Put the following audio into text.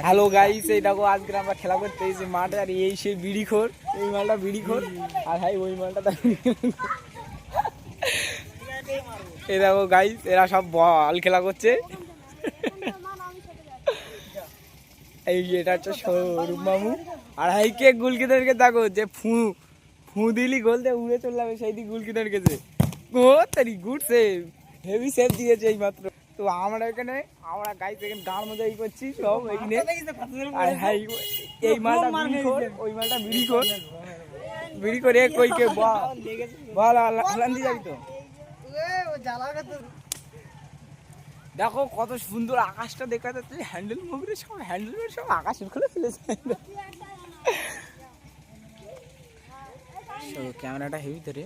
Hello guys, এই দেখো আজকে আমরা খেলা করতে এসেছি মাঠে। আর এই সেই বিড়িখোর, এই মালটা বিড়িখোর, আর ভাই ওই মালটা এই দেখো গাইস, এরা সব বল খেলা করছে। এই এটা হচ্ছে সৌরভ মামু। আর হাই কে গুলকিদেরকে দেখো, যে ফু ফু দিলি গোলতে উড়ে চলে যাবে, সেই দিক গুলকিদের গেছে। ও তারি গুড সেভ, হেভি সেভ দিয়েছে এই মাত্র। তো আমরা এখানে গাইস এখানে গান মজা করছি সব এখানে। আর হাই এই মালটা বিড়িখোর, ওই মালটা বিড়িখোর, বিড়ি করে কই কে বল আলান্দি যাবি তো। দেখো কত সুন্দর আকাশটা দেখা যাচ্ছে, হ্যান্ডেল মুগরে সব আকাশের খুলে ফেলেছে। ক্যামেরাটা হেভি ধরে